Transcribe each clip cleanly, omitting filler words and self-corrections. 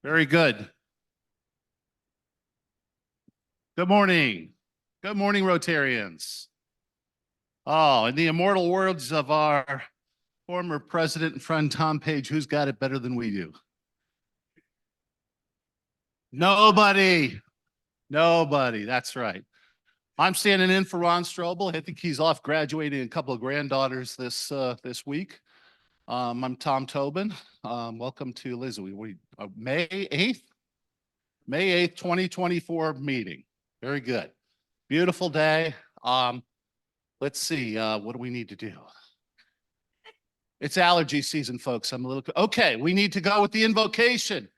Very good. Good morning. Good morning, Rotarians. Oh, in the immortal words of our former president and friend Tom Page, who's got it better than we do? Nobody. Nobody. That's right. I'm standing in for Ron Strobel. I think he's off graduating a couple of granddaughters this week. I'm Tom Tobin. Welcome to Liz. May 8th? May 8th, 2024 meeting. Very good. Beautiful day. Let's see, what do we need to do? It's allergy season, folks. Okay, we need to go with the invocation.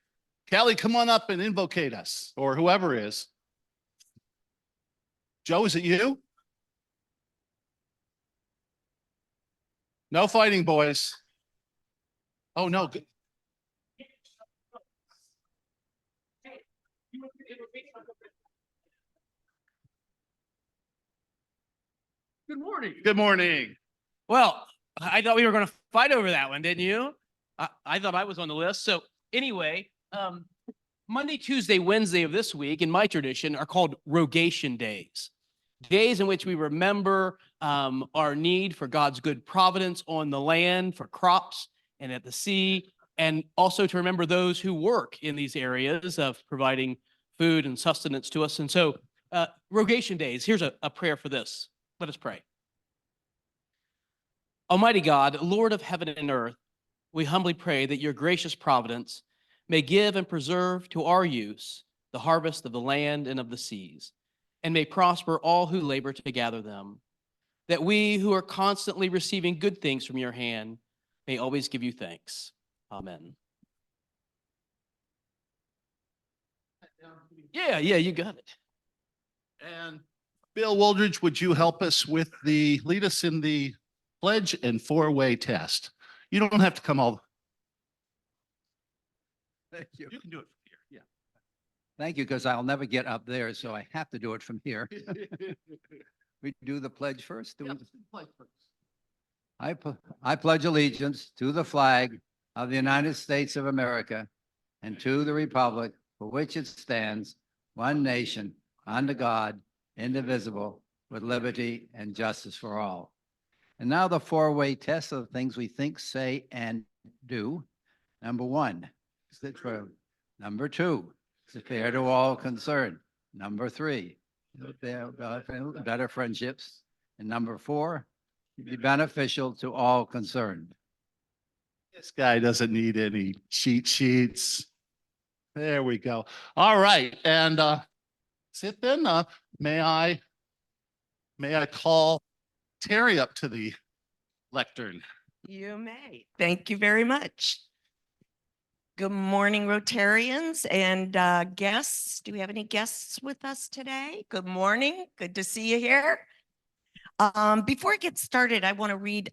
Kelly, come on up and invocate us, or whoever is. Joe, is it you? No fighting, boys. Oh, no. Good morning. Good morning. Well, I thought we were going to fight over that one, didn't you? I thought I was on the list. So anyway, Monday, Tuesday, Wednesday of this week, in my tradition, are called Rogation Days. Days in which we remember our need for God's good providence on the land, for crops and at the sea, and also to remember those who work in these areas of providing food and sustenance to us. And so Rogation Days, here's a prayer for this. Let us pray. Almighty God, Lord of heaven and earth, we humbly pray that your gracious providence may give and preserve to our use the harvest of the land and of the seas, and may prosper all who labor to gather them, that we who are constantly receiving good things from your hand may always give you thanks. Amen. Yeah, you got it. And Bill Woldridge, would you help us lead us in the pledge and four-way test? You don't have to come all. Thank you. You can do it from here. Yeah. Thank you, because I'll never get up there, so I have to do it from here. We do the pledge first. I pledge allegiance to the flag of the United States of America and to the republic for which it stands, one nation, under God, indivisible, with liberty and justice for all. And now the four-way test of the things we think, say, and do. Number one, is it true? Number two, is it fair to all concerned? Number three, better friendships. And number four, be beneficial to all concerned. This guy doesn't need any cheat sheets. There we go. All right. And sit then. May I call Terry up to the lectern? You may. Thank you very much. Good morning, Rotarians and guests. Do we have any guests with us today? Good morning. Good to see you here. Before I get started, I want to read,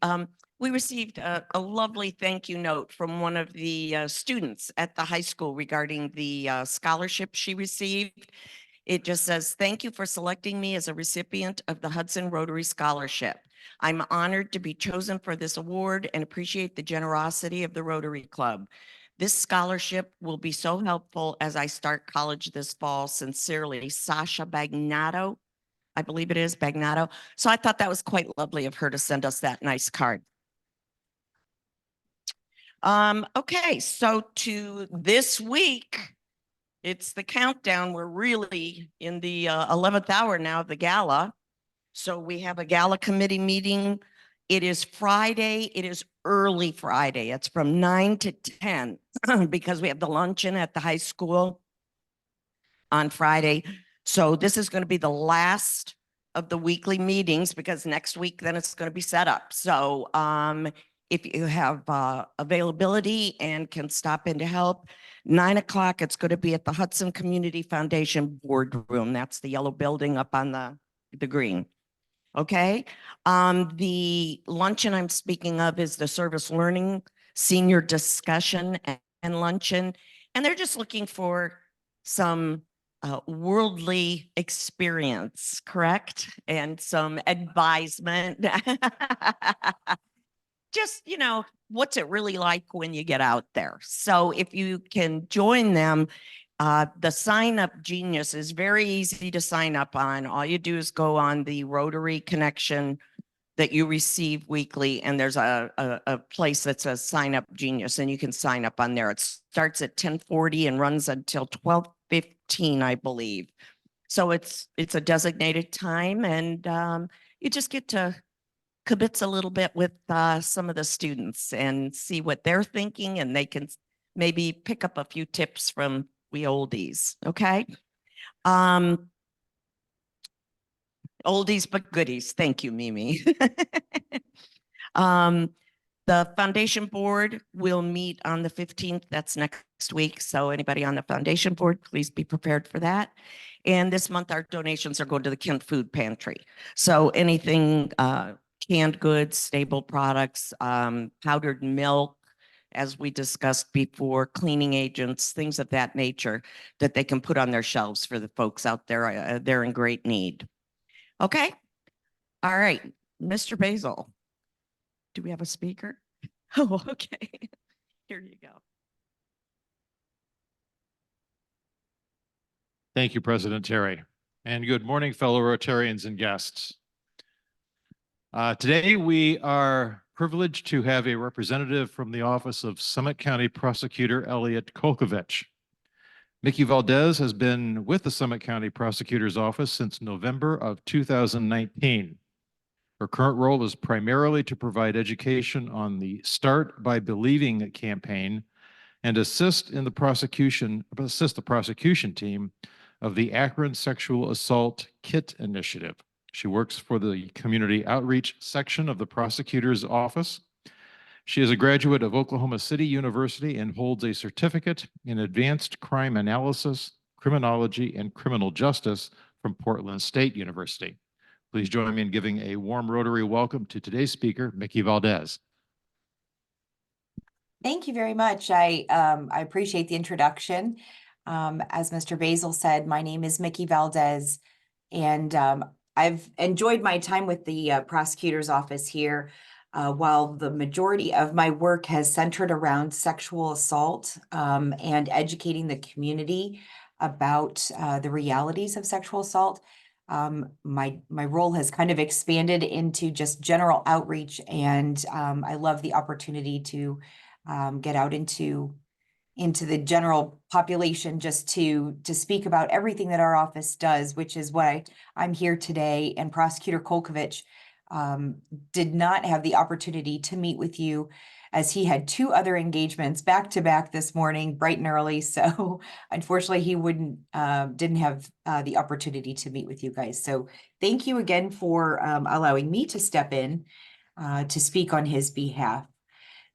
we received a lovely thank you note from one of the students at the high school regarding the scholarship she received. It just says, "Thank you for selecting me as a recipient of the Hudson Rotary Scholarship. I'm honored to be chosen for this award and appreciate the generosity of the Rotary Club. This scholarship will be so helpful as I start college this fall. Sincerely, Sasha Bagnato." I believe it is Bagnato. So I thought that was quite lovely of her to send us that nice card. Okay, so to this week, it's the countdown. We're really in the 11th hour now of the gala. So we have a gala committee meeting. It is Friday. It is early Friday. It's from 9 to 10 because we have the luncheon at the high school on Friday. So this is going to be the last of the weekly meetings because next week then it's going to be set up. So if you have availability and can stop in to help, 9 o'clock, it's going to be at the Hudson Community Foundation boardroom. That's the yellow building up on the green. Okay. The luncheon I'm speaking of is the Service Learning Senior Discussion and Luncheon. And they're just looking for some worldly experience, correct? And some advisement. just, what's it really like when you get out there? So if you can join them, the sign up Genius is very easy to sign up on. All you do is go on the Rotary connection that you receive weekly, and there's a place that says sign up Genius, and you can sign up on there. It starts at 10:40 and runs until 12:15, I believe. So it's a designated time, and you just get to kibitz a little bit with some of the students and see what they're thinking, and they can maybe pick up a few tips from we oldies. Okay. Oldies but goodies. Thank you, Mimi. The foundation board will meet on the 15th. That's next week. So anybody on the foundation board, please be prepared for that. And this month, our donations are going to the Kent Food Pantry. So anything, canned goods, staple products, powdered milk, as we discussed before, cleaning agents, things of that nature that they can put on their shelves for the folks out there. They're in great need. Okay. All right. Mr. Basil, do we have a speaker? Oh, okay. Here you go. Thank you, President Terry. And good morning, fellow Rotarians and guests. Today, we are privileged to have a representative from the Office of Summit County Prosecutor Elliot Kolkovich. Mickey Valdez has been with the Summit County Prosecutor's Office since November of 2019. Her current role is primarily to provide education on the Start by Believing campaign and assist the prosecution team of the Akron Sexual Assault KIT initiative. She works for the community outreach section of the prosecutor's office. She is a graduate of Oklahoma City University and holds a certificate in advanced crime analysis, criminology, and criminal justice from Portland State University. Please join me in giving a warm Rotary welcome to today's speaker, Mickey Valdez. Thank you very much. I appreciate the introduction. As Mr. Basil said, my name is Mickey Valdez, and I've enjoyed my time with the prosecutor's office here. While the majority of my work has centered around sexual assault and educating the community about the realities of sexual assault, my role has kind of expanded into just general outreach, and I love the opportunity to get out into the general population just to speak about everything that our office does, which is why I'm here today. And Prosecutor Kolkovich did not have the opportunity to meet with you, as he had two other engagements back to back this morning, bright and early. So unfortunately, he didn't have the opportunity to meet with you guys. So thank you again for allowing me to step in to speak on his behalf.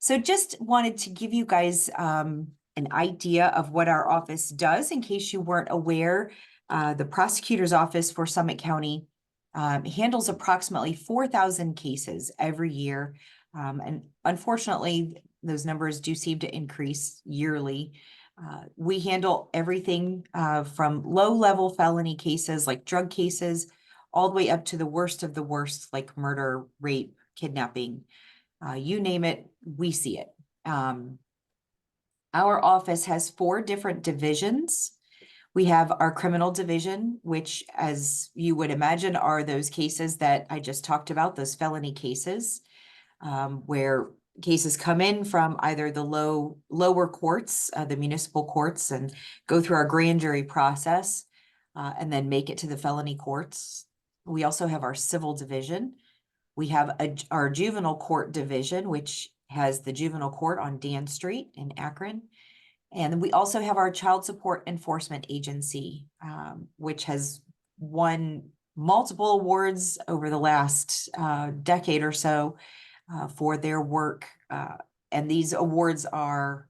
So just wanted to give you guys an idea of what our office does in case you weren't aware. The prosecutor's office for Summit County handles approximately 4,000 cases every year. And unfortunately, those numbers do seem to increase yearly. We handle everything from low-level felony cases like drug cases, all the way up to the worst of the worst, like murder, rape, kidnapping. You name it, we see it. Our office has 4 different divisions. We have our criminal division, which, as you would imagine, are those cases that I just talked about, those felony cases, where cases come in from either the lower courts, the municipal courts, and go through our grand jury process, and then make it to the felony courts. We also have our civil division. We have our juvenile court division, which has the juvenile court on Dan Street in Akron. And we also have our child support enforcement agency, which has won multiple awards over the last decade or so for their work. And these awards are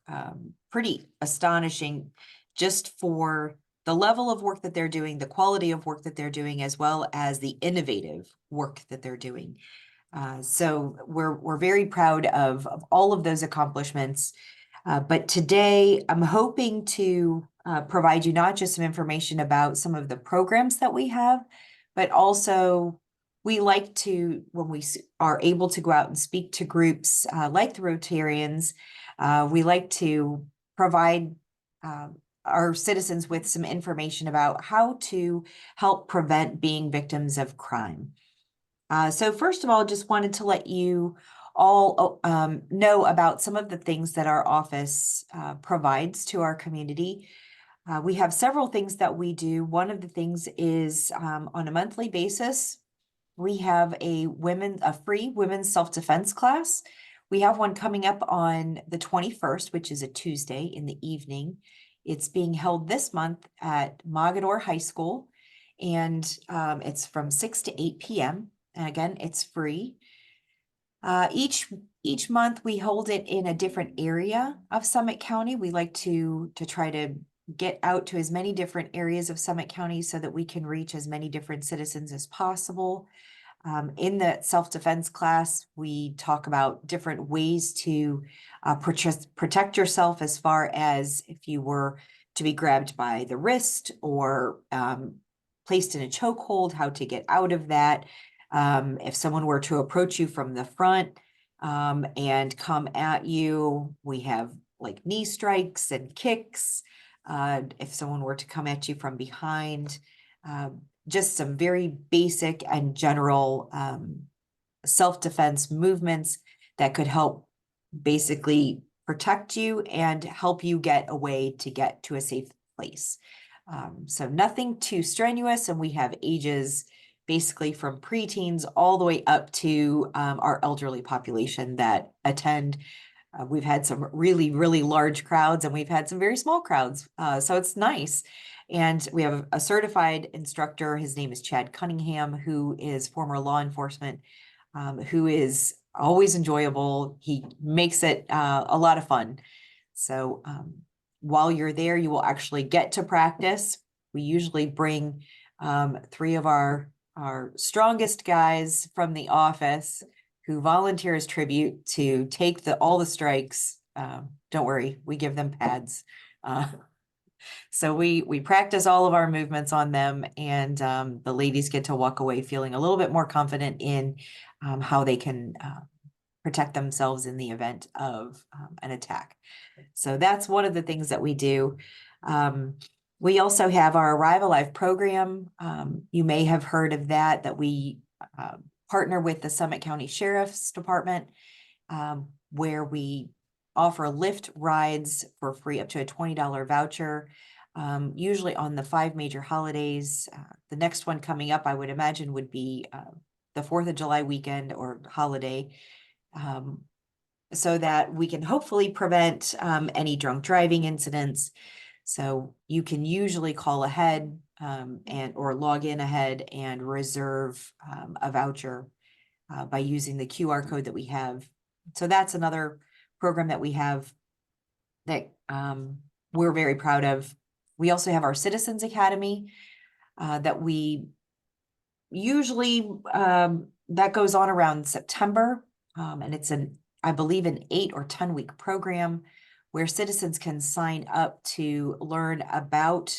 pretty astonishing just for the level of work that they're doing, the quality of work that they're doing, as well as the innovative work that they're doing. So we're very proud of all of those accomplishments. But today I'm hoping to provide you not just some information about some of the programs that we have, but also we like to, when we are able to go out and speak to groups like the Rotarians, we like to provide our citizens with some information about how to help prevent being victims of crime. So first of all, just wanted to let you all know about some of the things that our office provides to our community. We have several things that we do. One of the things is on a monthly basis, we have a free women's self-defense class. We have one coming up on the 21st, which is a Tuesday in the evening. It's being held this month at Mogador High School, and it's from 6 to 8 p.m. And again, it's free. Each month we hold it in a different area of Summit County. We like to try to get out to as many different areas of Summit County so that we can reach as many different citizens as possible. In the self-defense class, we talk about different ways to protect yourself, as far as if you were to be grabbed by the wrist or placed in a chokehold, how to get out of that. If someone were to approach you from the front and come at you, we have like knee strikes and kicks. If someone were to come at you from behind, just some very basic and general self-defense movements that could help basically protect you and help you get away to get to a safe place. So nothing too strenuous, and we have ages basically from preteens all the way up to our elderly population that attend. We've had some really, really large crowds, and we've had some very small crowds. So it's nice. And we have a certified instructor. His name is Chad Cunningham, who is former law enforcement, who is always enjoyable. He makes it a lot of fun. So while you're there, you will actually get to practice. We usually bring 3 of our strongest guys from the office who volunteer as tribute to take all the strikes. Don't worry, we give them pads. So we practice all of our movements on them, and the ladies get to walk away feeling a little bit more confident in how they can protect themselves in the event of an attack. So that's one of the things that we do. We also have our Arrive Alive program. You may have heard of that we partner with the Summit County Sheriff's Department, where we offer Lyft rides for free up to a $20 voucher, usually on the 5 major holidays. The next one coming up, I would imagine, would be the 4th of July weekend or holiday, so that we can hopefully prevent any drunk driving incidents. So you can usually call ahead or log in ahead and reserve a voucher by using the QR code that we have. So that's another program that we have that we're very proud of. We also have our Citizens Academy that we usually, that goes on around September. And it's I believe an 8 or 10 week program where citizens can sign up to learn about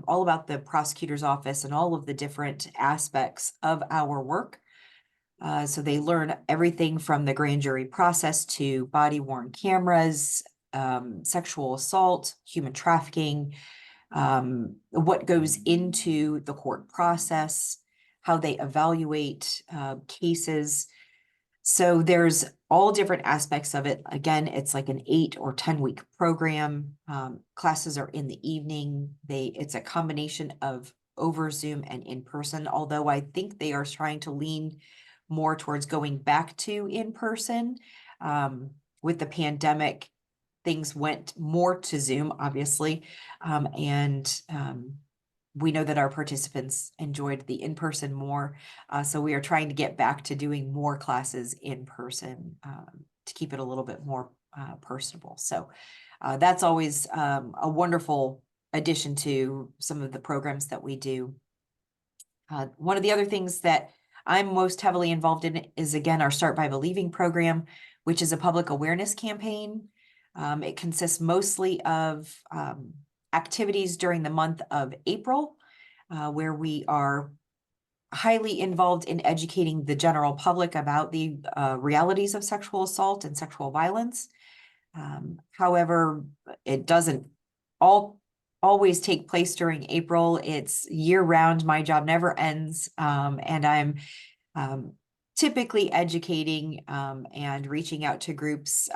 all about the prosecutor's office and all of the different aspects of our work. So they learn everything from the grand jury process to body-worn cameras, sexual assault, human trafficking, what goes into the court process, how they evaluate cases. So there's all different aspects of it. Again, it's like an 8 or 10 week program. Classes are in the evening. It's a combination of over Zoom and in person, although I think they are trying to lean more towards going back to in person. With the pandemic, things went more to Zoom, obviously. We know that our participants enjoyed the in-person more. So we are trying to get back to doing more classes in person to keep it a little bit more personable. So that's always a wonderful addition to some of the programs that we do. One of the other things that I'm most heavily involved in is, again, our Start by Believing program, which is a public awareness campaign. It consists mostly of activities during the month of April, where we are highly involved in educating the general public about the realities of sexual assault and sexual violence. However, it doesn't always take place during April. It's year round. My job never ends. And I'm typically educating and reaching out to groups,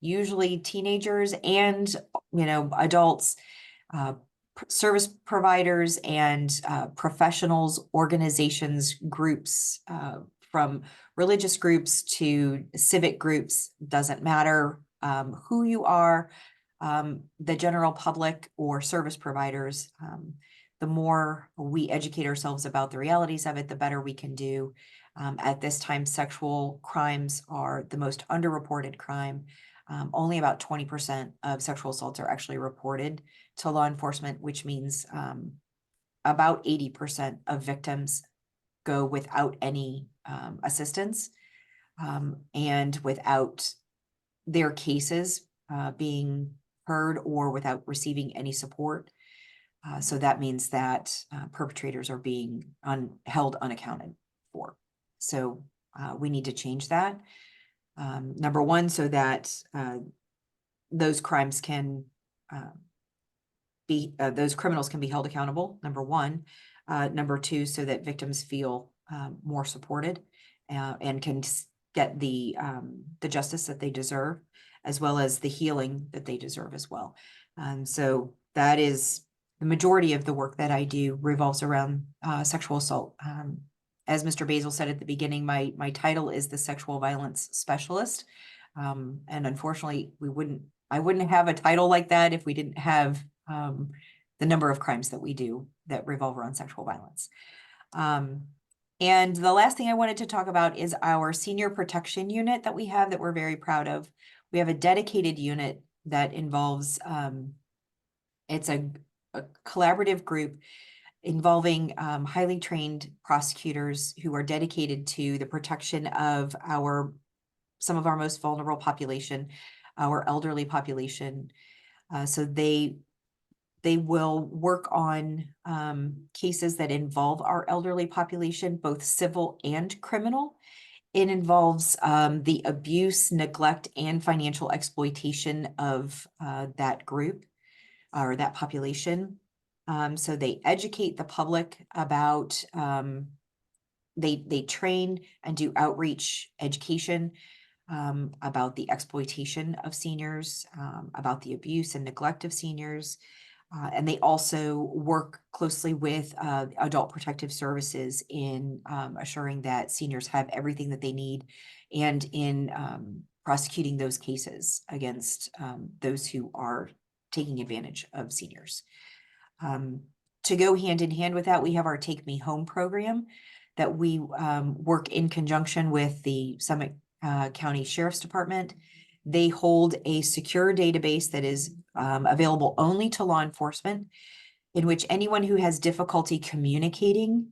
usually teenagers and, adults, service providers and professionals, organizations, groups, from religious groups to civic groups, doesn't matter who you are, the general public or service providers. The more we educate ourselves about the realities of it, the better we can do. At this time, sexual crimes are the most underreported crime. Only about 20% of sexual assaults are actually reported to law enforcement, which means about 80% of victims go without any assistance and without their cases being heard or without receiving any support. So that means that perpetrators are being held unaccounted for. So we need to change that. Number one, so that those crimes can those criminals can be held accountable, number one. Number two, so that victims feel more supported and can get the justice that they deserve, as well as the healing that they deserve as well. So that is the majority of the work that I do revolves around sexual assault. As Mr. Basil said at the beginning, my title is the sexual violence specialist. And unfortunately, I wouldn't have a title like that if we didn't have the number of crimes that we do that revolve around sexual violence. And the last thing I wanted to talk about is our senior protection unit that we have that we're very proud of. We have a dedicated unit that involves, it's a collaborative group involving highly trained prosecutors who are dedicated to the protection of some of our most vulnerable population, our elderly population. So they will work on cases that involve our elderly population, both civil and criminal. It involves the abuse, neglect, and financial exploitation of that group or that population. So they educate the public about, they train and do outreach education about the exploitation of seniors, about the abuse and neglect of seniors. And they also work closely with adult protective services in assuring that seniors have everything that they need and in prosecuting those cases against those who are taking advantage of seniors. To go hand in hand with that, we have our Take Me Home program that we work in conjunction with the Summit County Sheriff's Department. They hold a secure database that is available only to law enforcement, in which anyone who has difficulty communicating,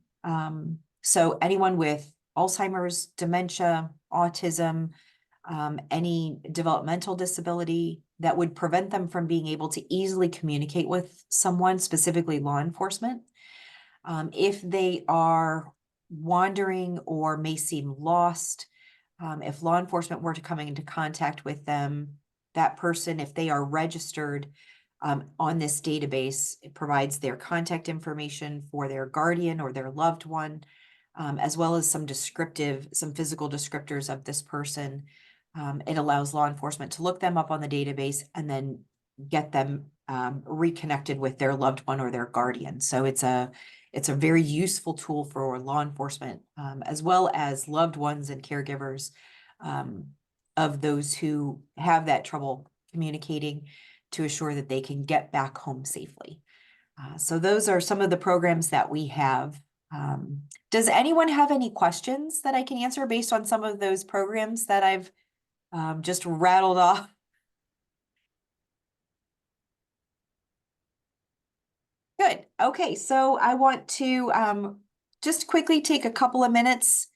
so anyone with Alzheimer's, dementia, autism, any developmental disability that would prevent them from being able to easily communicate with someone, specifically law enforcement. If they are wandering or may seem lost, if law enforcement were to come into contact with them, that person, if they are registered on this database, it provides their contact information for their guardian or their loved one, as well as some physical descriptors of this person. It allows law enforcement to look them up on the database and then get them reconnected with their loved one or their guardian. So it's a very useful tool for law enforcement, as well as loved ones and caregivers of those who have that trouble communicating, to assure that they can get back home safely. So those are some of the programs that we have. Does anyone have any questions that I can answer based on some of those programs that I've just rattled off? Good. Okay, so I want to just quickly take a couple of minutes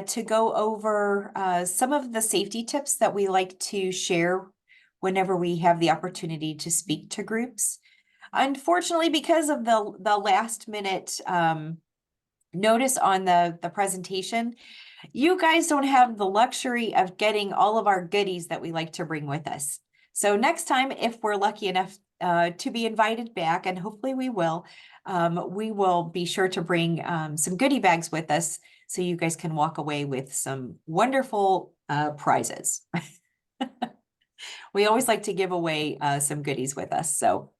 to go over some of the safety tips that we like to share whenever we have the opportunity to speak to groups. Unfortunately, because of the last minute notice on the presentation, you guys don't have the luxury of getting all of our goodies that we like to bring with us. So next time, if we're lucky enough to be invited back, and hopefully we will be sure to bring some goodie bags with us so you guys can walk away with some wonderful prizes. We always like to give away some goodies with us. So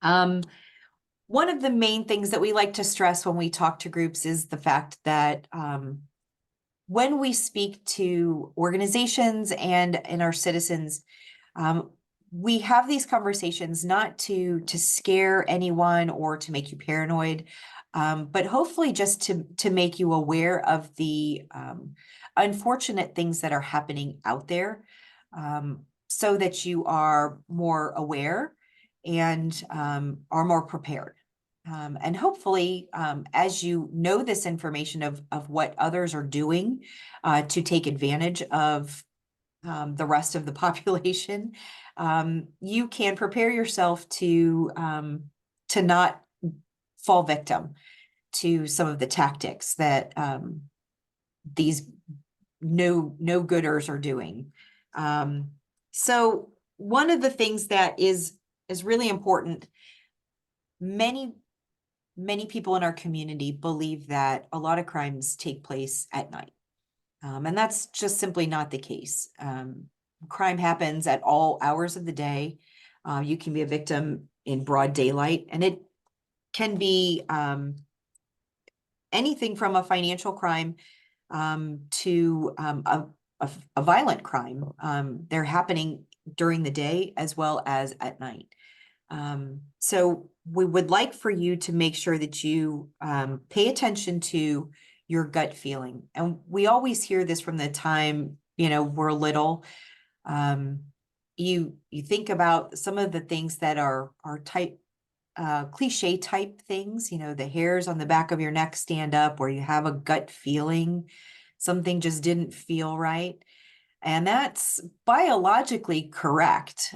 one of the main things that we like to stress when we talk to groups is the fact that when we speak to organizations and our citizens, we have these conversations not to scare anyone or to make you paranoid, but hopefully just to make you aware of the unfortunate things that are happening out there, so that you are more aware and are more prepared. And hopefully, as you know this information of what others are doing to take advantage of the rest of the population, you can prepare yourself to not fall victim to some of the tactics that these no-gooders are doing. So one of the things that is really important, many people in our community believe that a lot of crimes take place at night. And that's just simply not the case. Crime happens at all hours of the day. You can be a victim in broad daylight, and it can be anything from a financial crime to a violent crime. They're happening during the day as well as at night. So we would like for you to make sure that you pay attention to your gut feeling. And we always hear this from the time, we're little. You think about some of the things that are type cliche type things, the hairs on the back of your neck stand up, or you have a gut feeling, something just didn't feel right. And that's biologically correct.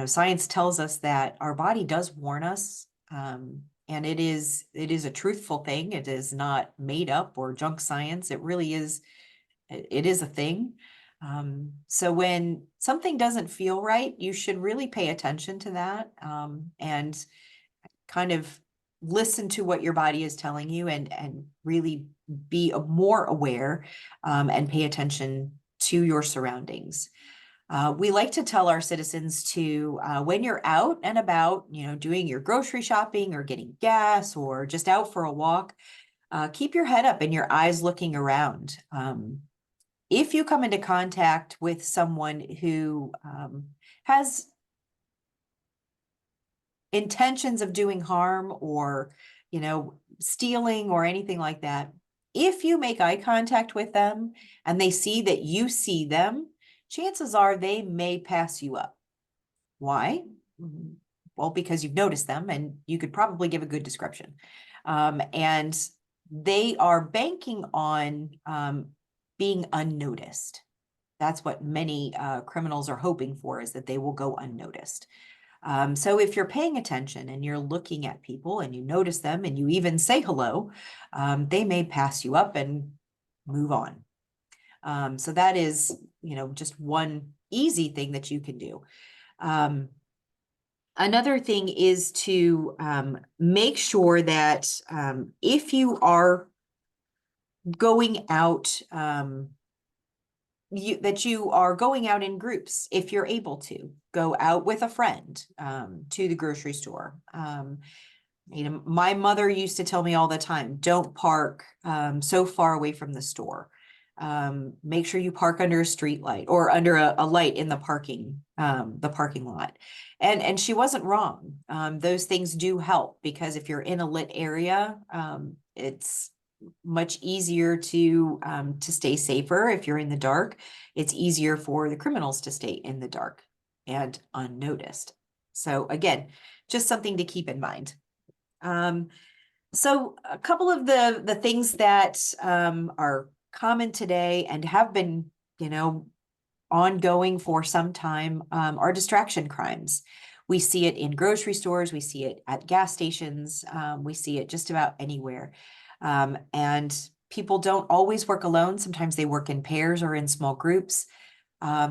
Science tells us that our body does warn us, and it is a truthful thing. It is not made up or junk science. It really is. It is a thing. So when something doesn't feel right, you should really pay attention to that, and kind of listen to what your body is telling you, and really be more aware, and pay attention to your surroundings. We like to tell our citizens to, when you're out and about, doing your grocery shopping or getting gas or just out for a walk, keep your head up and your eyes looking around. If you come into contact with someone who has intentions of doing harm or, stealing or anything like that, if you make eye contact with them and they see that you see them, chances are they may pass you up. Why? Well, because you've noticed them and you could probably give a good description. And they are banking on being unnoticed. That's what many criminals are hoping for, is that they will go unnoticed. So if you're paying attention and you're looking at people and you notice them and you even say hello, they may pass you up and move on. So that is, just one easy thing that you can do. Another thing is to make sure that if you are going out, that you are going out in groups. If you're able to go out with a friend to the grocery store. My mother used to tell me all the time, don't park so far away from the store. Make sure you park under a street light or under a light in the parking lot. And she wasn't wrong. Those things do help, because if you're in a lit area, it's much easier to stay safer. If you're in the dark, it's easier for the criminals to stay in the dark and unnoticed. So again, just something to keep in mind. So a couple of the things that are common today and have been, ongoing for some time, are distraction crimes. We see it in grocery stores. We see it at gas stations. We see it just about anywhere. And people don't always work alone. Sometimes they work in pairs or in small groups.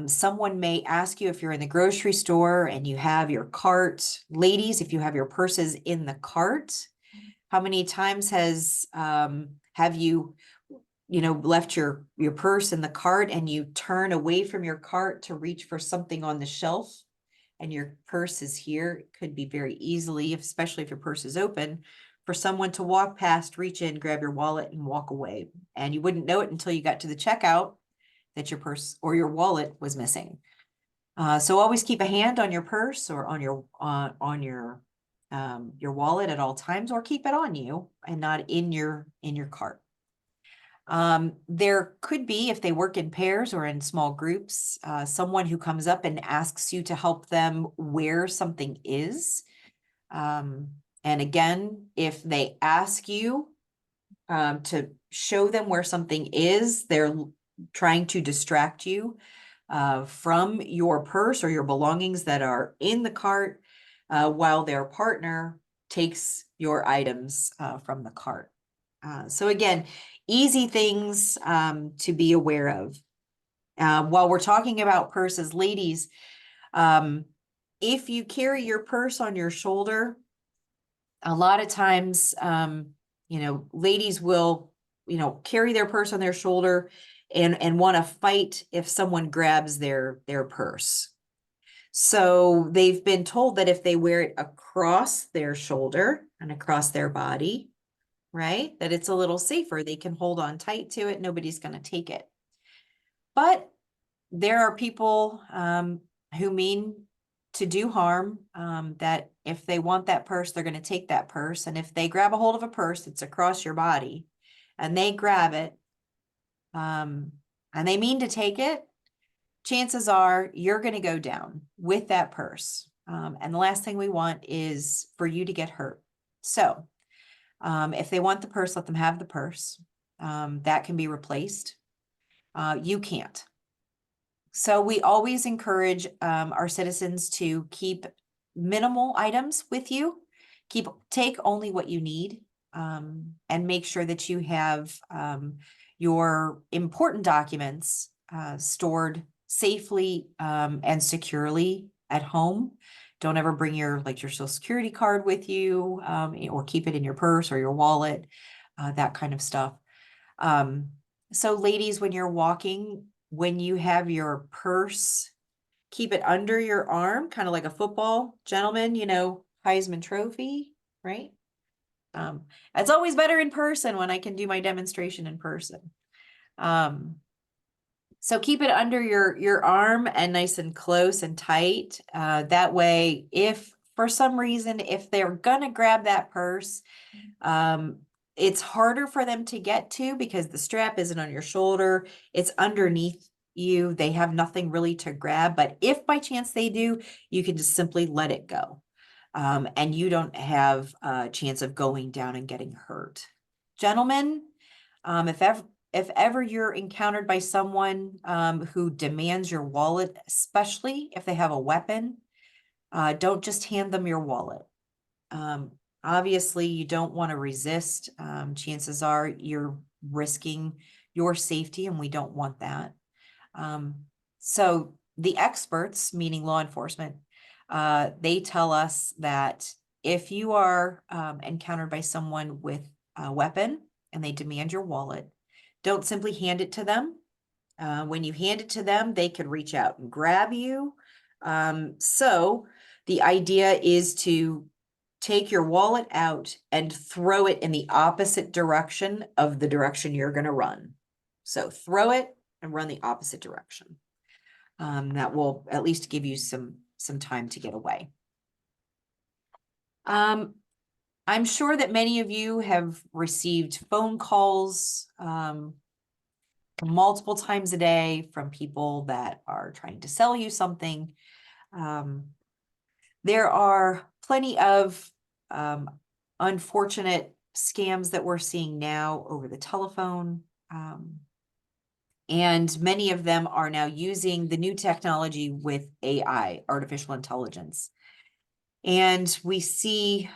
Someone may ask you if you're in the grocery store and you have your cart. Ladies, if you have your purses in the cart, how many times have you left your purse in the cart and you turn away from your cart to reach for something on the shelf and your purse is here? It could be very easily, especially if your purse is open, for someone to walk past, reach in, grab your wallet and walk away. And you wouldn't know it until you got to the checkout that your purse or your wallet was missing. So always keep a hand on your purse or on your wallet at all times, or keep it on you and not in your cart. There could be, if they work in pairs or in small groups, someone who comes up and asks you to help them where something is. And again, if they ask you to show them where something is, they're trying to distract you from your purse or your belongings that are in the cart, while their partner takes your items from the cart. So again, easy things to be aware of. While we're talking about purses, ladies, if you carry your purse on your shoulder, a lot of times, ladies will, carry their purse on their shoulder and want to fight if someone grabs their purse. So they've been told that if they wear it across their shoulder and across their body, right, that it's a little safer. They can hold on tight to it. Nobody's going to take it. But there are people who mean to do harm, that if they want that purse, they're going to take that purse. And if they grab a hold of a purse that's across your body and they grab it, and they mean to take it, chances are you're going to go down with that purse. And the last thing we want is for you to get hurt. So if they want the purse, let them have the purse. That can be replaced. You can't. So we always encourage our citizens to keep minimal items with you. Take only what you need, and make sure that you have your important documents stored safely and securely at home. Don't ever bring your social security card with you, or keep it in your purse or your wallet, that kind of stuff. So ladies, when you're walking, when you have your purse, keep it under your arm, kind of like a football gentleman, Heisman Trophy, right? It's always better in person when I can do my demonstration in person. So keep it under your arm and nice and close and tight. That way, if for some reason, if they're gonna grab that purse, it's harder for them to get to because the strap isn't on your shoulder. It's underneath you. They have nothing really to grab. But if by chance they do, you can just simply let it go. And you don't have a chance of going down and getting hurt. Gentlemen, if ever you're encountered by someone who demands your wallet, especially if they have a weapon, don't just hand them your wallet. Obviously, you don't want to resist. Chances are you're risking your safety, and we don't want that. So the experts, meaning law enforcement, they tell us that if you are encountered by someone with a weapon and they demand your wallet, don't simply hand it to them. When you hand it to them, they could reach out and grab you. So the idea is to take your wallet out and throw it in the opposite direction of the direction you're going to run. So throw it and run the opposite direction. That will at least give you some time to get away. I'm sure that many of you have received phone calls multiple times a day from people that are trying to sell you something. There are plenty of unfortunate scams that we're seeing now over the telephone. And many of them are now using the new technology with AI, artificial intelligence. And we see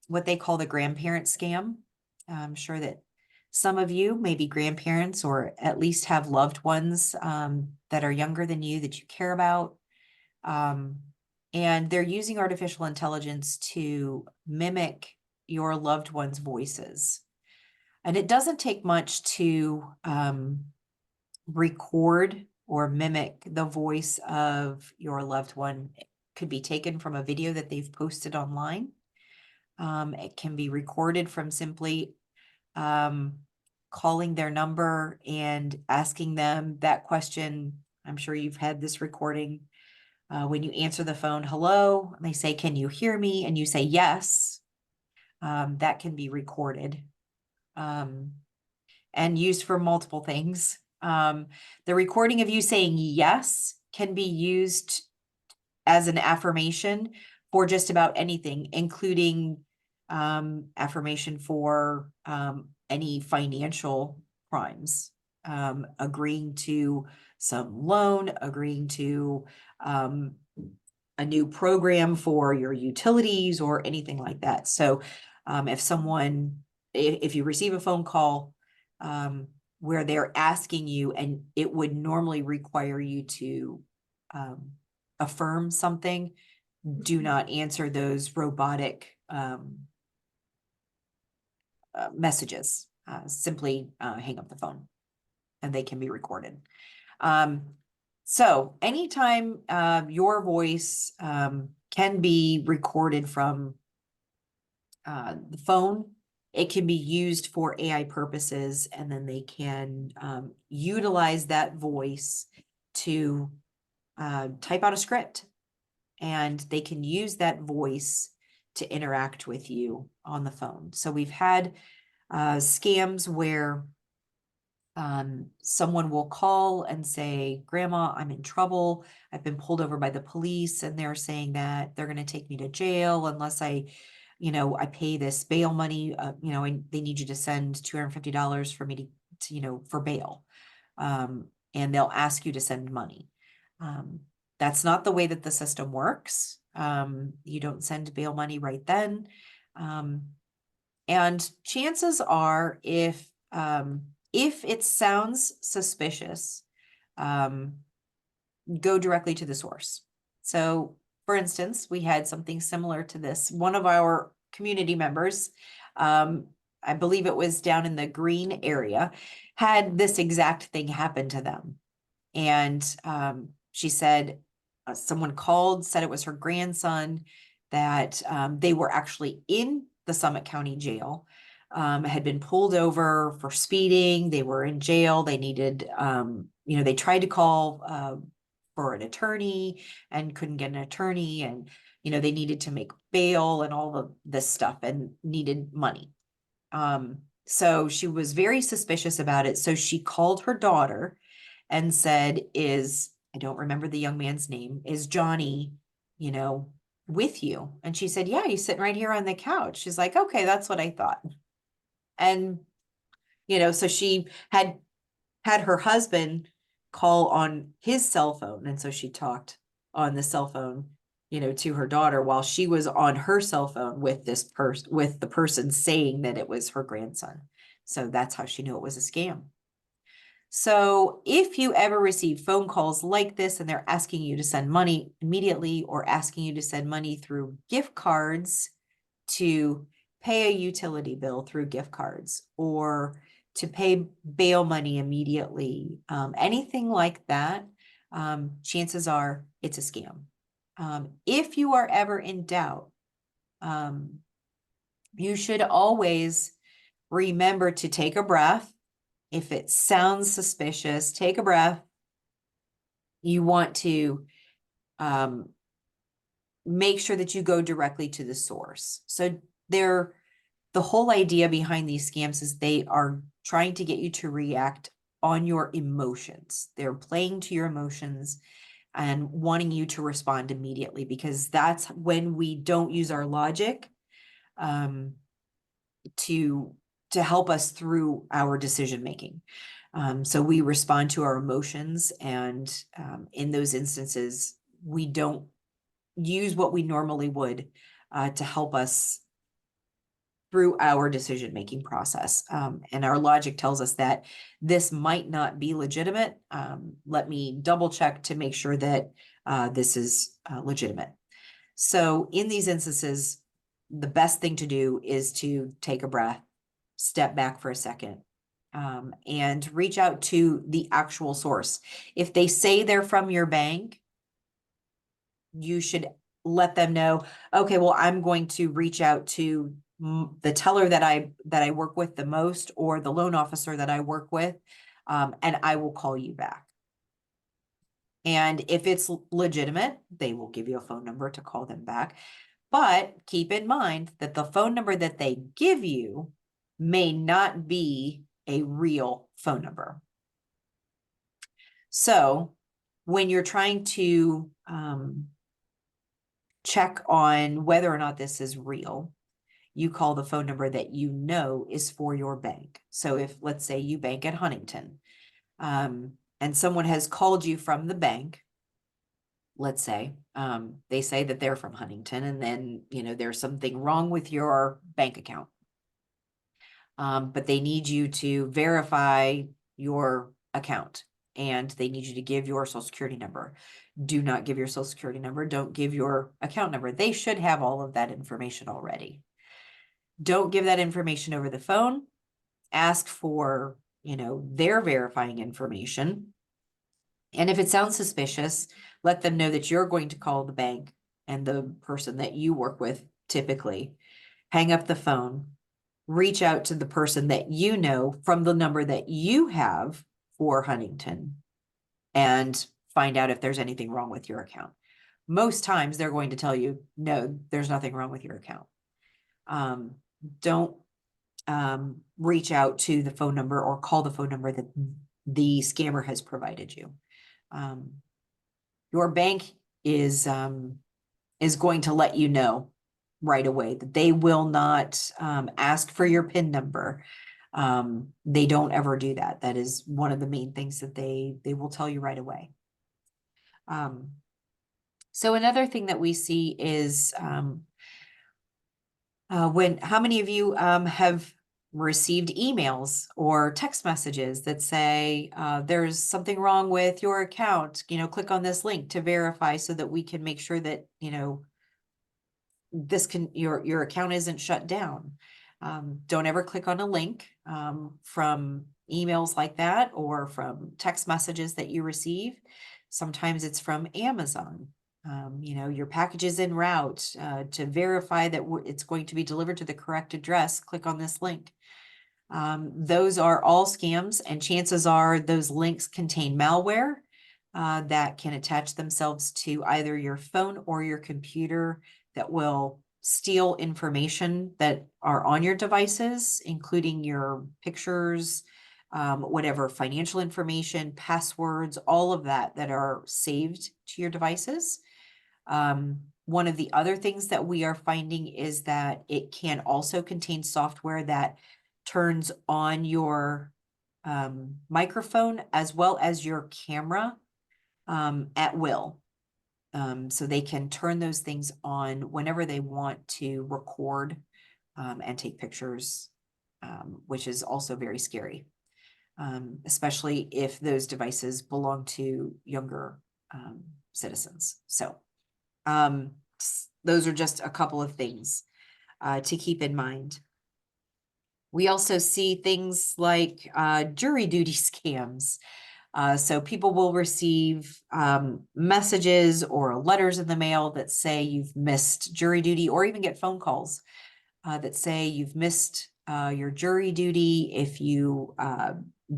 what they call the grandparent scam. I'm sure that some of you may be grandparents or at least have loved ones that are younger than you that you care about. And they're using artificial intelligence to mimic your loved ones' voices. And it doesn't take much to record or mimic the voice of your loved one. It could be taken from a video that they've posted online. It can be recorded from simply calling their number and asking them that question. I'm sure you've had this recording. When you answer the phone, hello, and they say, can you hear me? And you say, yes, that can be recorded and used for multiple things. The recording of you saying yes can be used as an affirmation for just about anything, including affirmation for any financial crimes, agreeing to some loan, agreeing to a new program for your utilities or anything like that. So if you receive a phone call where they're asking you, and it would normally require you to affirm something, do not answer those robotic messages. Simply hang up the phone, and they can be recorded. So anytime your voice can be recorded from the phone, it can be used for AI purposes, and then they can utilize that voice to type out a script, and they can use that voice to interact with you on the phone. So we've had scams where someone will call and say, Grandma, I'm in trouble. I've been pulled over by the police, and they're saying that they're going to take me to jail unless I pay this bail money, and they need you to send $250 for me to for bail. And they'll ask you to send money. That's not the way that the system works. You don't send bail money right then. And chances are, if it sounds suspicious, go directly to the source. So, for instance, we had something similar to this. One of our community members, I believe it was down in the Green area, had this exact thing happen to them. And she said someone called, said it was her grandson, that they were actually in the Summit County Jail, had been pulled over for speeding. They were in jail. They needed, they tried to call for an attorney and couldn't get an attorney, and they needed to make bail and all of this stuff and needed money. So she was very suspicious about it. So she called her daughter and said, I don't remember the young man's name, is Johnny, with you? And she said, yeah, he's sitting right here on the couch. She's like, okay, that's what I thought. And, so she had her husband call on his cell phone. And so she talked on the cell phone, to her daughter while she was on her cell phone with with the person saying that it was her grandson. So that's how she knew it was a scam. So if you ever receive phone calls like this and they're asking you to send money immediately, or asking you to send money through gift cards to pay a utility bill through gift cards, or to pay bail money immediately, anything like that, chances are it's a scam. If you are ever in doubt, you should always remember to take a breath. If it sounds suspicious, take a breath. You want to make sure that you go directly to the source. So the whole idea behind these scams is they are trying to get you to react on your emotions. They're playing to your emotions and wanting you to respond immediately, because that's when we don't use our logic to help us through our decision making. So we respond to our emotions, and in those instances, we don't use what we normally would to help us through our decision-making process. And our logic tells us that this might not be legitimate. Let me double check to make sure that this is legitimate. So in these instances, the best thing to do is to take a breath, step back for a second, and reach out to the actual source. If they say they're from your bank, you should let them know, okay, well, I'm going to reach out to the teller that I work with the most, or the loan officer that I work with, and I will call you back. And if it's legitimate, they will give you a phone number to call them back. But keep in mind that the phone number that they give you may not be a real phone number. So when you're trying to check on whether or not this is real, you call the phone number that you know is for your bank. So if, let's say, you bank at Huntington, and someone has called you from the bank, let's say, they say that they're from Huntington, and then, there's something wrong with your bank account. But they need you to verify your account, and they need you to give your social security number. Do not give your social security number. Don't give your account number. They should have all of that information already. Don't give that information over the phone. Ask for, their verifying information. And if it sounds suspicious, let them know that you're going to call the bank and the person that you work with typically. Hang up the phone, reach out to the person that you know from the number that you have for Huntington, and find out if there's anything wrong with your account. Most times they're going to tell you, no, there's nothing wrong with your account. Don't reach out to the phone number or call the phone number that the scammer has provided you. Your bank is going to let you know right away that they will not ask for your PIN number. They don't ever do that. That is one of the main things that they will tell you right away. So another thing that we see is how many of you have received emails or text messages that say there's something wrong with your account, click on this link to verify so that we can make sure that, your account isn't shut down. Don't ever click on a link from emails like that or from text messages that you receive. Sometimes it's from Amazon. Your package is en route. To verify that it's going to be delivered to the correct address, click on this link. Those are all scams, and chances are those links contain malware that can attach themselves to either your phone or your computer that will steal information that are on your devices, including your pictures, whatever financial information, passwords, all of that are saved to your devices. One of the other things that we are finding is that it can also contain software that turns on your microphone as well as your camera at will. So they can turn those things on whenever they want to record and take pictures, which is also very scary, especially if those devices belong to younger citizens. So those are just a couple of things to keep in mind. We also see things like jury duty scams. So people will receive messages or letters in the mail that say you've missed jury duty, or even get phone calls that say you've missed your jury duty if you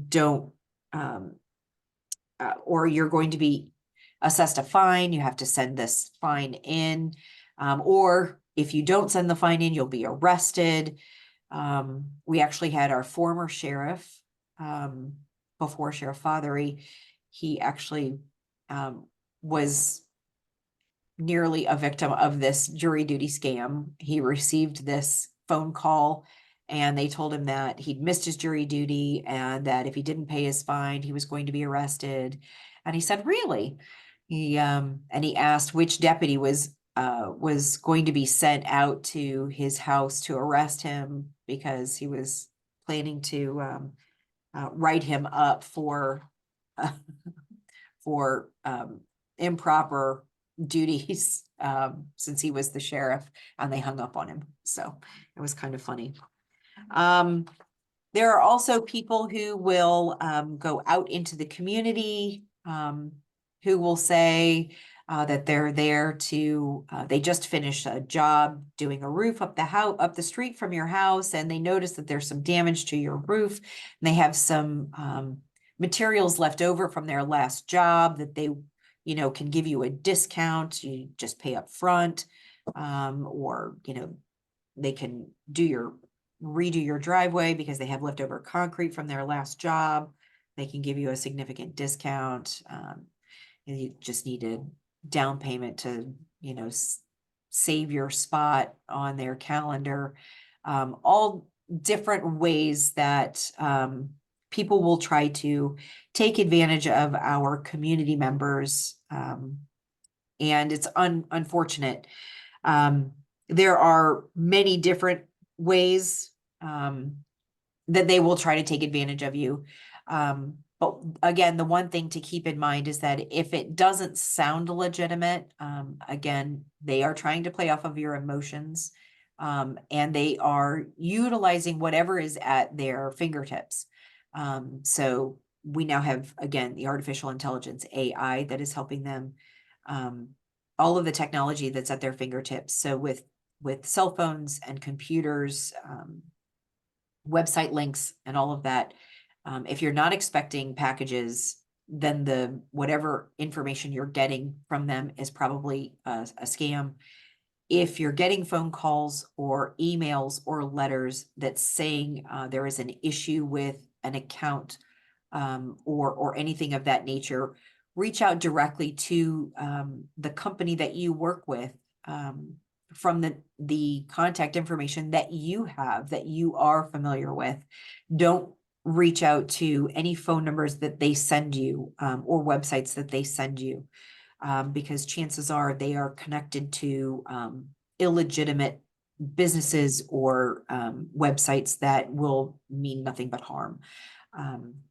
don't, or you're going to be assessed a fine, you have to send this fine in, or if you don't send the fine in, you'll be arrested. We actually had our former sheriff, before Sheriff Fothery, he actually was nearly a victim of this jury duty scam. He received this phone call and they told him that he'd missed his jury duty and that if he didn't pay his fine, he was going to be arrested. And he said, really? And he asked which deputy was was going to be sent out to his house to arrest him because he was planning to write him up for for improper duties since he was the sheriff, and they hung up on him. So it was kind of funny. There are also people who will go out into the community, who will say that they're there to, they just finished a job doing a roof up the street from your house, and they notice that there's some damage to your roof, and they have some materials left over from their last job that they, you know, can give you a discount. You just pay up front, or, you know, they can redo your driveway because they have leftover concrete from their last job. They can give you a significant discount. And you just need a down payment to, you know, save your spot on their calendar. All different ways that people will try to take advantage of our community members. And it's unfortunate. There are many different ways that they will try to take advantage of you. But again, the one thing to keep in mind is that if it doesn't sound legitimate, again, they are trying to play off of your emotions, and they are utilizing whatever is at their fingertips. So we now have, again, the artificial intelligence AI that is helping them, all of the technology that's at their fingertips. So with cell phones and computers, website links and all of that, if you're not expecting packages, then whatever information you're getting from them is probably a scam. If you're getting phone calls or emails or letters that's saying there is an issue with an account, or anything of that nature, reach out directly to the company that you work with, from the contact information that you have, that you are familiar with. Don't reach out to any phone numbers that they send you, or websites that they send you, because chances are they are connected to illegitimate businesses or websites that will mean nothing but harm.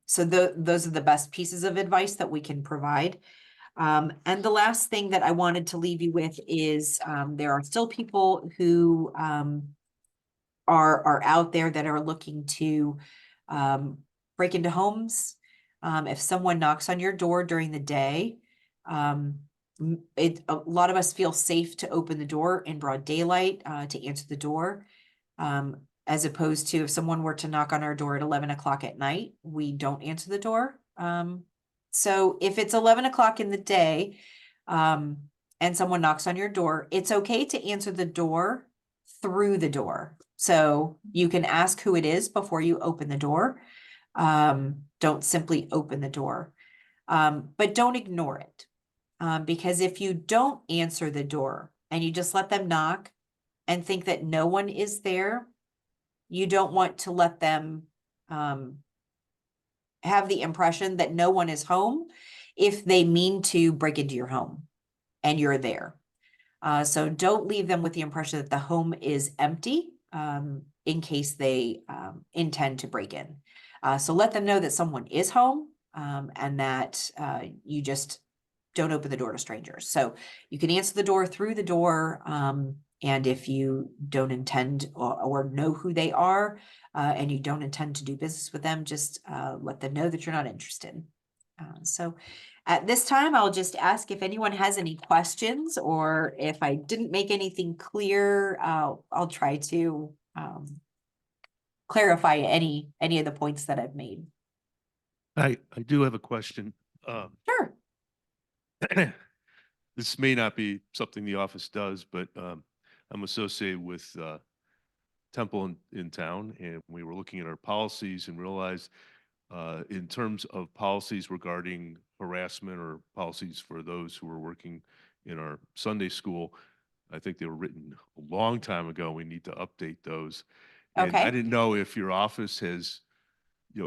So those are the best pieces of advice that we can provide. And the last thing that I wanted to leave you with is there are still people who are out there that are looking to break into homes. If someone knocks on your door during the day, a lot of us feel safe to open the door in broad daylight, to answer the door. As opposed to if someone were to knock on our door at 11 o'clock at night, we don't answer the door. So if it's 11 o'clock in the day, and someone knocks on your door, it's okay to answer the door through the door. So you can ask who it is before you open the door. Don't simply open the door, but don't ignore it. Because if you don't answer the door and you just let them knock and think that no one is there, you don't want to let them have the impression that no one is home if they mean to break into your home and you're there. So don't leave them with the impression that the home is empty, in case they intend to break in. So let them know that someone is home, and that you just don't open the door to strangers. So you can answer the door through the door, and if you don't intend or know who they are, and you don't intend to do business with them, just let them know that you're not interested. So at this time, I'll just ask if anyone has any questions, or if I didn't make anything clear, I'll try to clarify any of the points that I've made. I do have a question. Sure. This may not be something the office does, but I'm associated with Temple in town, and we were looking at our policies and realized in terms of policies regarding harassment or policies for those who are working in our Sunday school, I think they were written a long time ago. We need to update those. And I Okay. didn't know if your office has,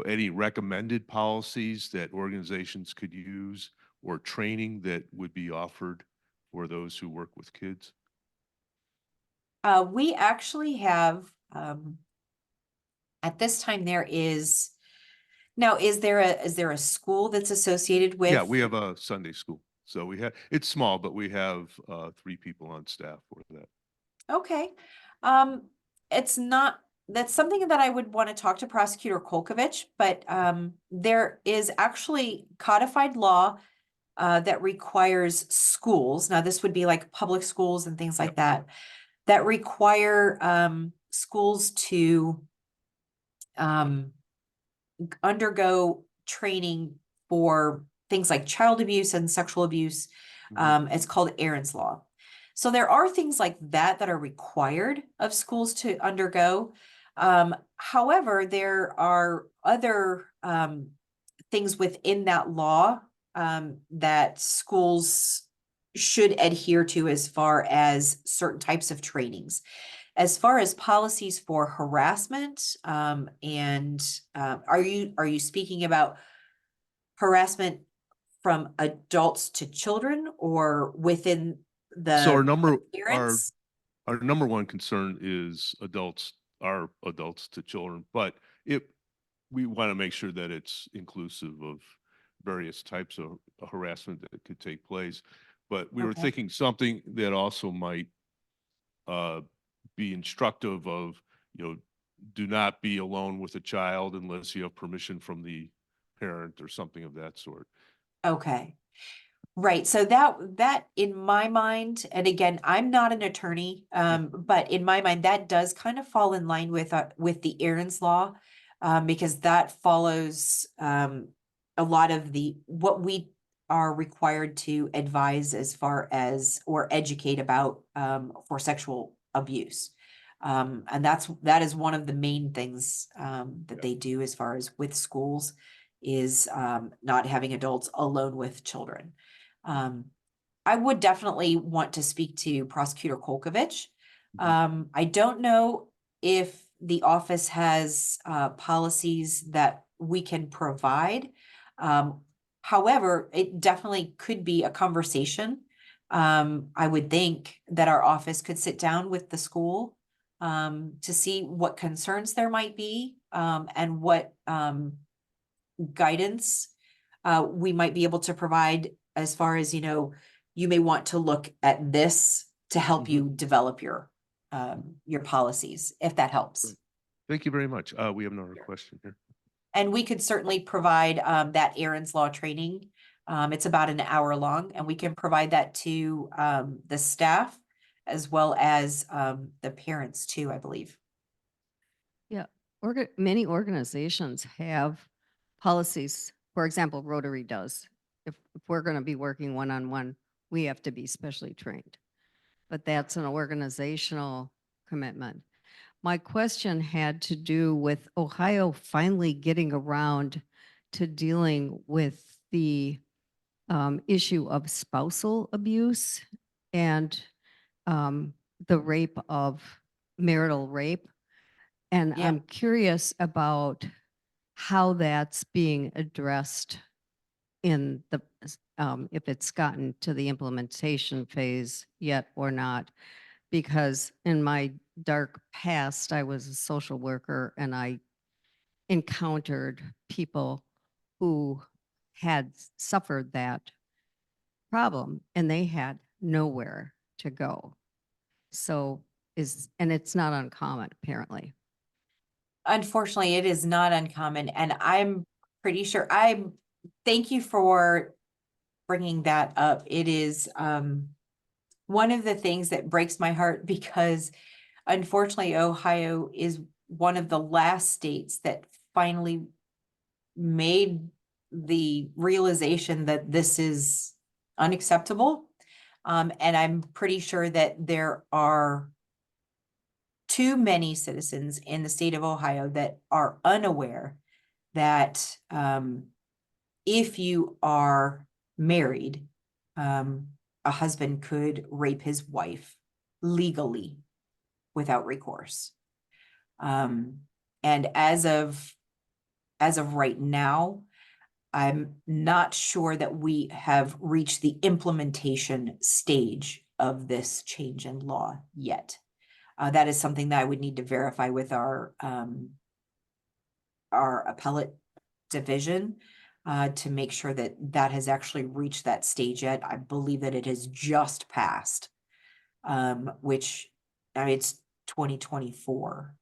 any recommended policies that organizations could use or training that would be offered for those who work with kids. We actually have, at this time, is there a school that's associated with? Yeah, we have a Sunday school. So it's small, but we have 3 people on staff for that. Okay. It's not, that's something that I would want to talk to Prosecutor Kolkovich, but there is actually codified law that requires schools. Now, this would be like public schools and things like that, that require schools to undergo training for things like child abuse and sexual abuse. It's called Aaron's Law. So there are things like that that are required of schools to undergo. However, there are other things within that law that schools should adhere to as far as certain types of trainings. As far as policies for harassment, are you speaking about harassment from adults to children or within the So parents? our number one concern is our adults to children, but we want to make sure that it's inclusive of various types of harassment that could take place. But we were Okay. thinking something that also might be instructive of, do not be alone with a child unless you have permission from the parent or something of that sort. Okay. Right. So that in my mind, and again, I'm not an attorney, but in my mind, that does kind of fall in line with the Aaron's Law, because that follows a lot of what we are required to advise as far as or educate about for sexual abuse. And that is one of the main things that they do as far as with schools is not having adults alone with children. I would definitely want to speak to Prosecutor Kolkovich. I don't know if the office has policies that we can provide. However, it definitely could be a conversation. I would think that our office could sit down with the school to see what concerns there might be and what guidance we might be able to provide as far as, you may want to look at this to help you develop your policies, if that helps. Thank you very much. We have another question here. And we could certainly provide that Aaron's Law training. It's about an hour long, and we can provide that to the staff as well as the parents too, I believe. Yeah, many organizations have policies. For example, Rotary does. If we're going to be working one-on-one, we have to be specially trained. But that's an organizational commitment. My question had to do with Ohio finally getting around to dealing with the issue of spousal abuse and the rape of marital rape. And Yeah. I'm curious about how that's being addressed in the, if it's gotten to the implementation phase yet or not. Because in my dark past, I was a social worker and I encountered people who had suffered that problem and they had nowhere to go. So and it's not uncommon apparently. Unfortunately, it is not uncommon, and I'm pretty sure thank you for bringing that up. It is one of the things that breaks my heart because unfortunately, Ohio is one of the last states that finally made the realization that this is unacceptable. And I'm pretty sure that there are too many citizens in the state of Ohio that are unaware that if you are married, a husband could rape his wife legally without recourse. And as of right now, I'm not sure that we have reached the implementation stage of this change in law yet. That is something that I would need to verify with our appellate division to make sure that that has actually reached that stage yet. I believe that it has just passed, which, I mean, it's 2024.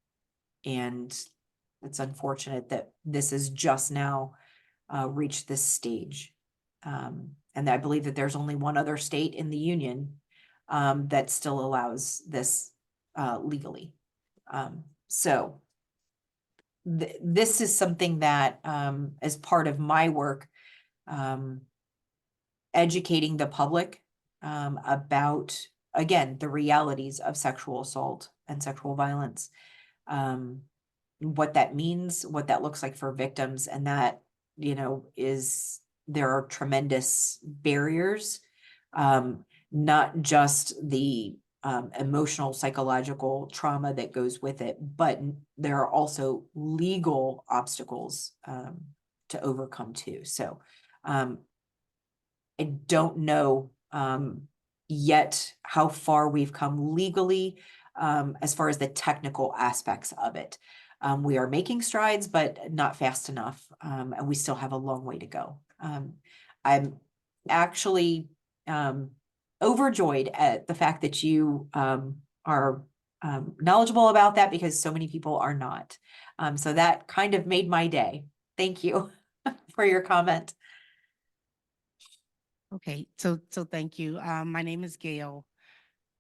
And it's unfortunate that this has just now reached this stage. And I believe that there's only one other state in the union that still allows this legally. So this is something that, as part of my work, educating the public about, again, the realities of sexual assault and sexual violence, what that means, what that looks like for victims, and that, there are tremendous barriers, not just the emotional, psychological trauma that goes with it, but there are also legal obstacles to overcome too. So I don't know yet how far we've come legally as far as the technical aspects of it. We are making strides, but not fast enough, and we still have a long way to go. I'm actually overjoyed at the fact that you are knowledgeable about that, because so many people are not. So that kind of made my day. Thank you for your comment. Okay, so thank you. My name is Gail.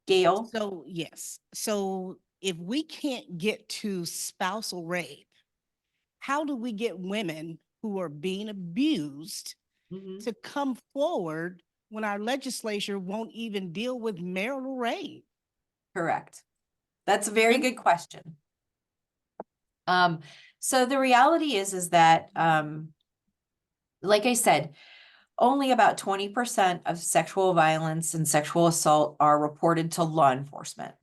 Gail? So yes, so if we can't get to spousal rape, how do we get women who are being abused Mhm. to come forward when our legislature won't even deal with marital rape? Correct. That's a very good question. So the reality is that, like I said, only about 20% of sexual violence and sexual assault are reported to law enforcement.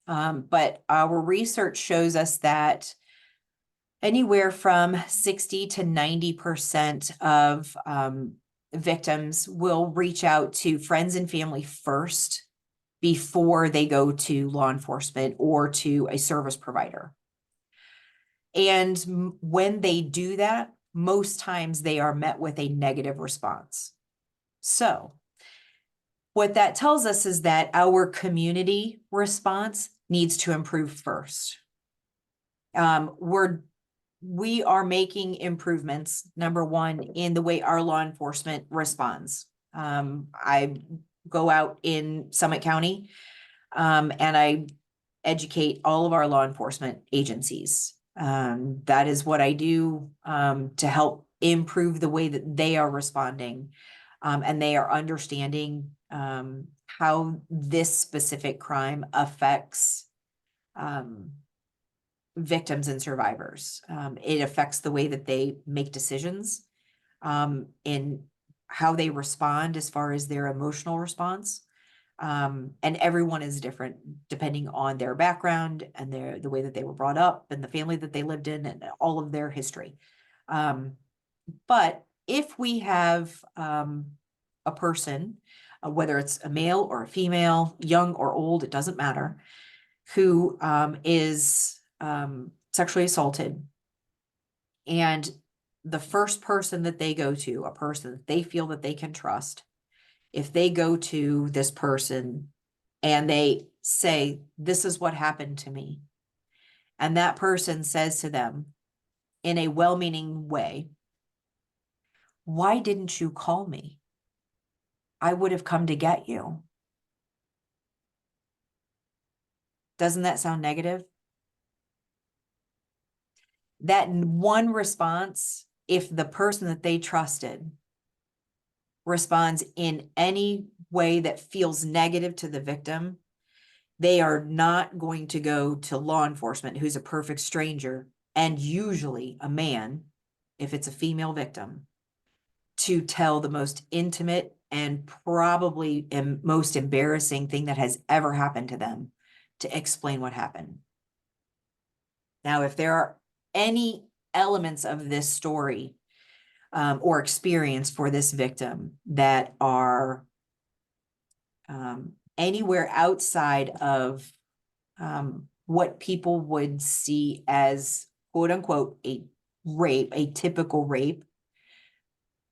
But our research shows us that anywhere from 60 to 90% of victims will reach out to friends and family first before they go to law enforcement or to a service provider. And when they do that, most times they are met with a negative response. So what that tells us is that our community response needs to improve first. We are making improvements, number one, in the way our law enforcement responds. I go out in Summit County, and I educate all of our law enforcement agencies. That is what I do to help improve the way that they are responding, and they are understanding how this specific crime affects victims and survivors. It affects the way that they make decisions, in how they respond as far as their emotional response. And everyone is different depending on their background and the way that they were brought up and the family that they lived in and all of their history. But if we have a person, whether it's a male or a female, young or old, it doesn't matter, who is sexually assaulted, and the first person that they go to, a person that they feel that they can trust, if they go to this person and they say, "This is what happened to me," and that person says to them in a well-meaning way, "Why didn't you call me? I would have come to get you." Doesn't that sound negative? That one response, if the person that they trusted responds in any way that feels negative to the victim, they are not going to go to law enforcement, who's a perfect stranger, and usually a man, if it's a female victim, to tell the most intimate and probably most embarrassing thing that has ever happened to them, to explain what happened. Now, if there are any elements of this story or experience for this victim that are anywhere outside of what people would see as quote unquote a rape, a typical rape.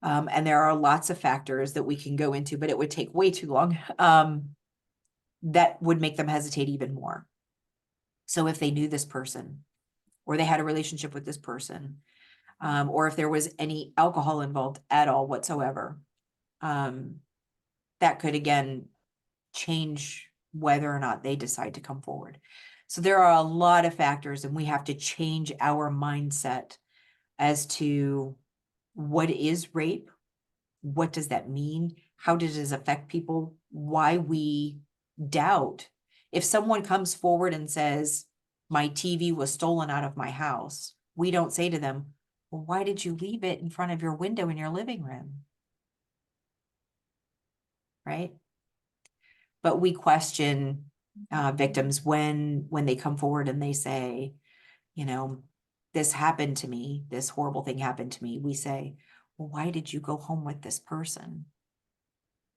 And there are lots of factors that we can go into, but it would take way too long. That would make them hesitate even more. So if they knew this person, or they had a relationship with this person, or if there was any alcohol involved at all whatsoever, that could again change whether or not they decide to come forward. So there are a lot of factors, and we have to change our mindset as to what is rape, what does that mean, how does it affect people, why we doubt. If someone comes forward and says, my TV was stolen out of my house, we don't say to them, well, why did you leave it in front of your window in your living room? Right? But we question victims when they come forward and they say, you know, this happened to me, this horrible thing happened to me. We say, well, why did you go home with this person?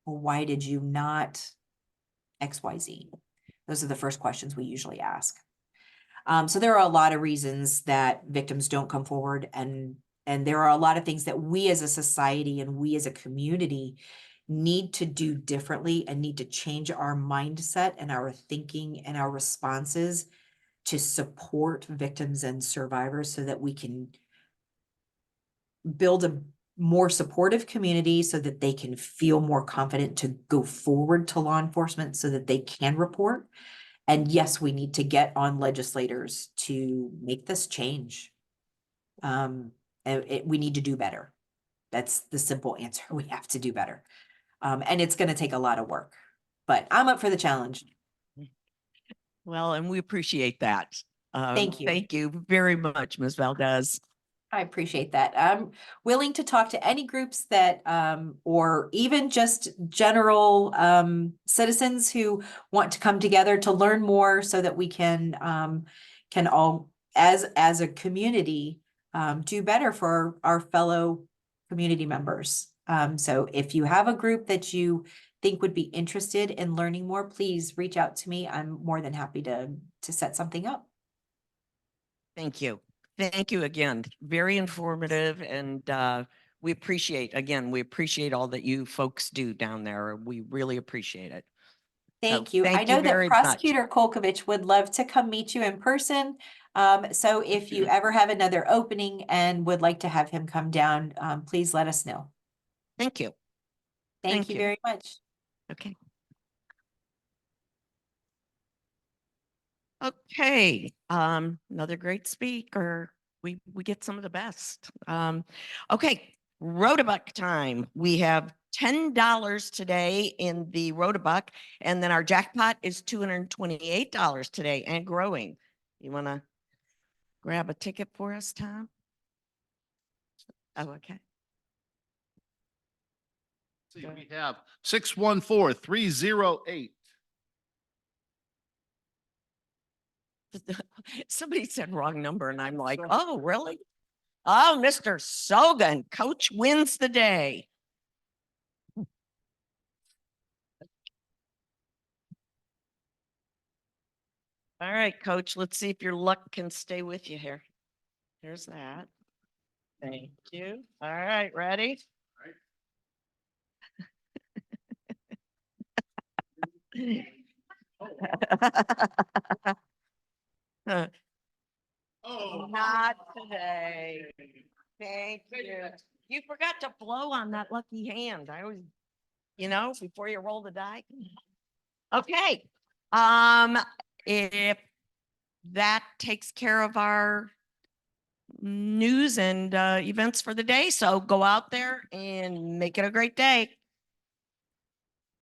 Well, why did you not XYZ? Those are the first questions we usually ask. So there are a lot of reasons that victims don't come forward, and there are a lot of things that we as a society and we as a community need to do differently and need to change our mindset and our thinking and our responses to support victims and survivors so that we can build a more supportive community so that they can feel more confident to go forward to law enforcement so that they can report. And yes, we need to get on legislators to make this change. We need to do better. That's the simple answer. We have to do better. And it's going to take a lot of work, but I'm up for the challenge. Well, and we appreciate that. Thank you. Thank you very much, Ms. Valdez. I appreciate that. I'm willing to talk to any groups that, or even just general citizens who want to come together to learn more so that we can all, as a community, do better for our fellow community members. So if you have a group that you think would be interested in learning more, please reach out to me. I'm more than happy to set something up. Thank you. Thank you again. Very informative, and we appreciate all that you folks do down there. We really appreciate it. Thank you. I thank you know that very much. Prosecutor Kolkovich would love to come meet you in person. So if you ever have another opening and would like to have him come down, please let us know. Thank you. Thank you very much. Okay. Okay, another great speaker. We get some of the best. Okay, Rotabuck time. We have $10 today in the Rotabuck, and then our jackpot is $228 today and growing. You want to grab a ticket for us, Tom? Oh, okay. See, we have 614-308. Somebody said wrong number, and I'm like, oh, really? Oh, Mr. Sogan, coach wins the day. All right, coach, let's see if your luck can stay with you here. Here's that. Thank you. All right, ready? Oh, Not today. Thank you. You forgot to blow on that lucky hand. I always, before you roll the die. Okay. If that takes care of our news and events for the day, so go out there and make it a great day.